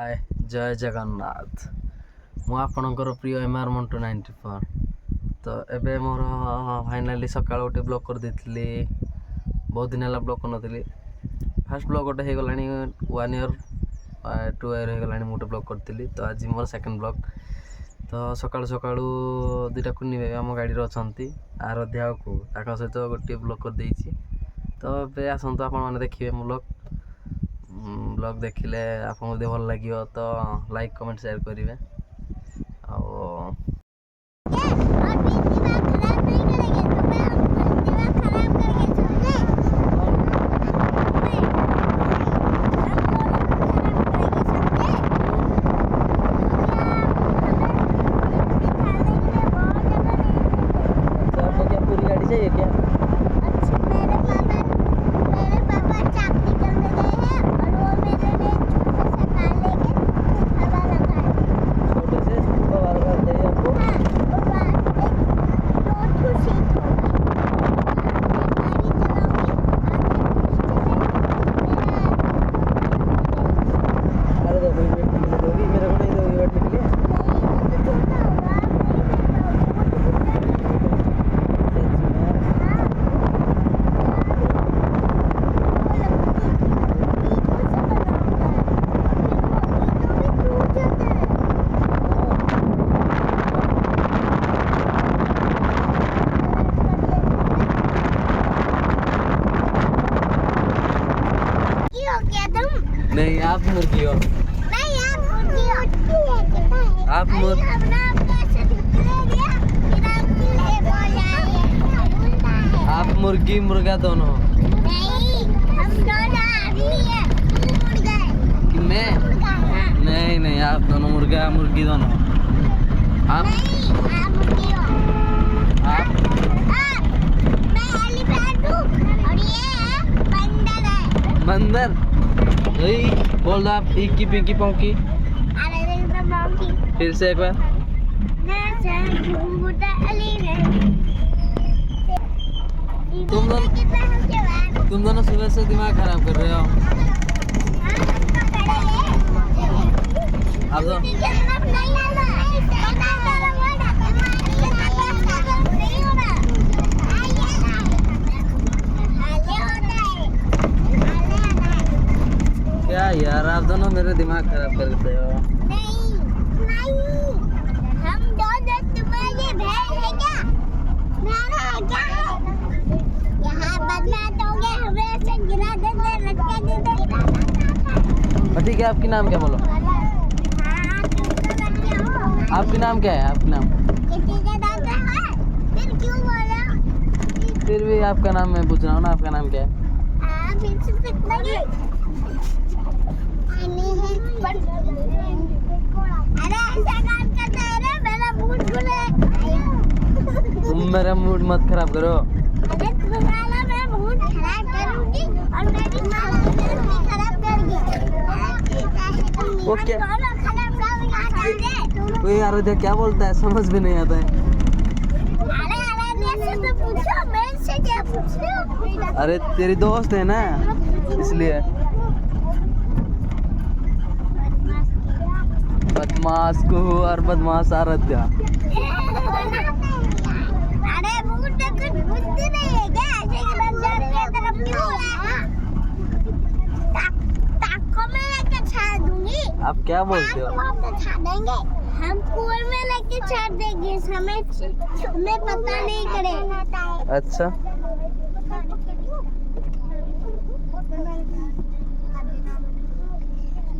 हाय जय जगन्नाथ मु आपणकर प्रिय एमआर मंटू 94 तो एबे मोर फाइनाली सकाळ गोटे ब्लॉग कर देथिली बहुत दिन है ब्लॉग करनी फास्ट ब्लॉग गोटे हो गला 1 ईयर 2 ईयर हो गला गोटे ब्लॉग करी तो आज मोर सेकंड ब्लॉग तो सकाळु सकाळु दुईटा कुनी भाई आम गाड़ी अच्छा आराध्या को सहित गोटे ब्लॉग कर देइछि तो ए आसतु आप देखिए मो ब्लॉग देखिले आपको भल लगे तो लाइक कमेंट शेयर करेंगे आ नहीं आप मुर्गी हो नहीं आप मुर्गी आप मुर्गी मुर्गा दोनों नहीं हम दोनों आदमी हैं मुर्गा कि मैं नहीं नहीं आप दोनों मुर्गा मुर्गी दोनों आप नहीं आप मुर्गी हो आप मैं एलिफेंट हूँ और ये बंदर है बंदर यही बोल दो आप इक्की पिंकी पौंकी अरे तो मॉन्की फिर से एक बार तुम दोनों सुबह से दिमाग खराब कर रहे हो अब तो क्या यार आप दोनों मेरे दिमाग खराब कर देते हो हम दोनों तुम्हारे बहन है क्या मेरा है क्या यहाँ बदमाश हो गए हमें से गिरा देते लटका देते ठीक है आपकी नाम क्या बोलो आपकी नाम क्या है आपकी नाम किसी के दादा है फिर क्यों बोला फिर भी आपका नाम मैं पूछ रहा हूँ ना आपका नाम क्या है आप इससे कितना अरे ऐसा काम करता है ना मेरा मूड खुले तुम मेरा मूड मत खराब करो अरे तुम्हारा मैं मूड खराब करूंगी और मेरी खराब करूंगी ओके खराब करूंगी कोई आराध्या क्या बोलता है समझ भी नहीं आता है अरे आराध्या से तो पूछो मैं से क्या पूछ रहे हो अरे तेरी दोस्त है ना इसलिए बदमाश को और बदमाश आराध्या अरे मूड तो कुछ बुद्धि नहीं है क्या ऐसे ही बंदर की तरफ क्यों है ताको में लेके छाड़ दूंगी आप क्या बोलते हो हम तो छाड़ देंगे हम कुएं में लेके छाड़ देंगे हमें पता नहीं करे अच्छा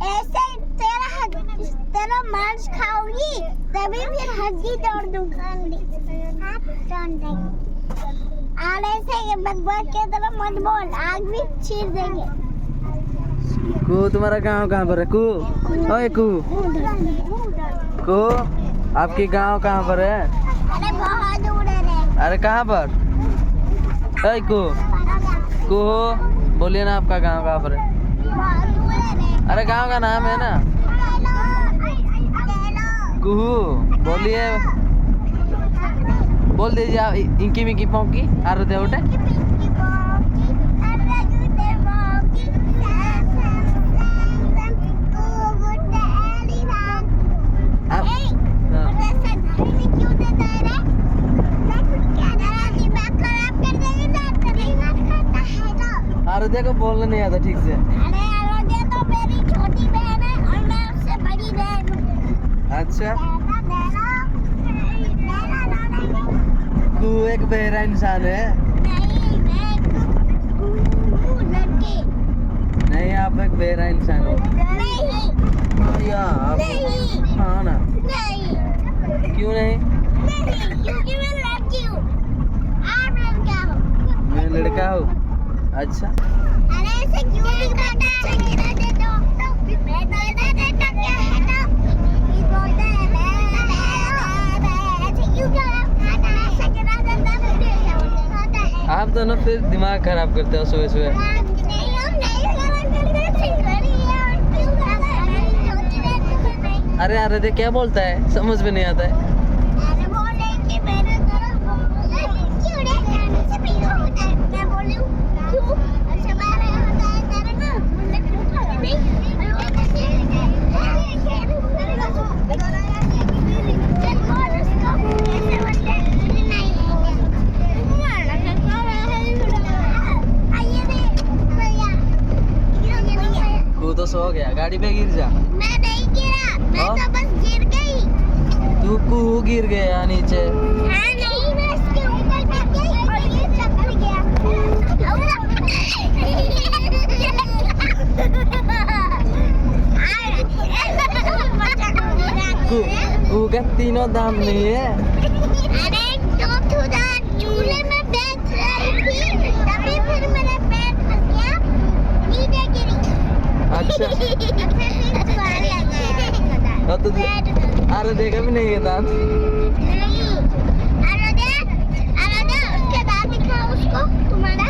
ऐसे तेरा मांस खाऊंगी तभी फिर हड्डी तोड़ दूंगी और ऐसे बकवास की तरह मत बोल आग भी चीर देंगे कू तुम्हारा गांव कहाँ पर है कू ओए कू आपकी गांव कहाँ पर है अरे बहुत दूर है अरे कहाँ पर ओए कू बोलिए ना आपका गांव कहाँ पर है बहुत दूर है अरे गांव का नाम है ना कुहू बोलिए बोल दीजिए आप इंकी मिकी पौंकी आराध्या उठे अरोध्या को बोलना नहीं आता ठीक से। अरे अरोध्या तो मेरी छोटी बहन है और मैं उससे बड़ी बहन हूँ। अच्छा, नहीं तू एक बहरा इंसान है। मैं हूँ लड़की। नहीं, आप एक बहरा इंसान हो। नहीं हाँ या आप। नहीं हाँ ना, नहीं क्यों नहीं? नहीं, क्योंकि मैं लड़की हूँ, आप लड़का हो। मैं लड़का हूँ। अच्छा, अरे ऐसे क्यों दिखाता है? गिरा दे तो मैं तो इधर रहता क्या है तो ये बोलते हैं मैं ऐसे क्यों खाता है? ऐसे गिरा देता फिर ऐसे होता है। आप दोनों फिर दिमाग खराब करते हो सुबह सुबह। नहीं हम नहीं खराब करते, सिंगड़ी है और क्यों करता है? मेरी छोटी बहन को नहीं। अरे अरे दे क्या बोलता है, समझ में नहीं आता है। अरे बोले कि मेरे तरफ क्यों रे खाने से पीना होता है? मैं बोली हूँ क्यों? अच्छा बाहर होता है तेरे ना मुझे क्यों खाने नहीं? मैं बोलती हूँ चल बोल उसको कैसे बोलते हैं? नहीं मारना क्या है? आइए रे भैया, भैया तू तो सो गया, गाड़ी पे गिर जा। मैं नहीं गिरा, मैं हाँ? तो बस गिर गई। तू कू गिर गया नीचे। हाँ नहीं, मैं इसके ऊपर गिर गई और ये चक्कर गया। कू कू का तीनों दाम नहीं है। अरे तो खुदा चूल्हे में बैठ रही थी तभी फिर मेरा पैर फंस गया, नीचे गिरी। अच्छा, फिर दोबारा लगा। तो अरे देखा भी नहीं है दांत। नहीं, अरे उसके दांत दिखाओ उसको तुम्हारा।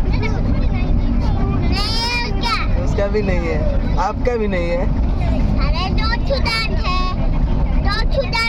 नहीं है उसका। उसका भी नहीं है, आपका भी नहीं है। अरे दो छुदान है, दो छुदान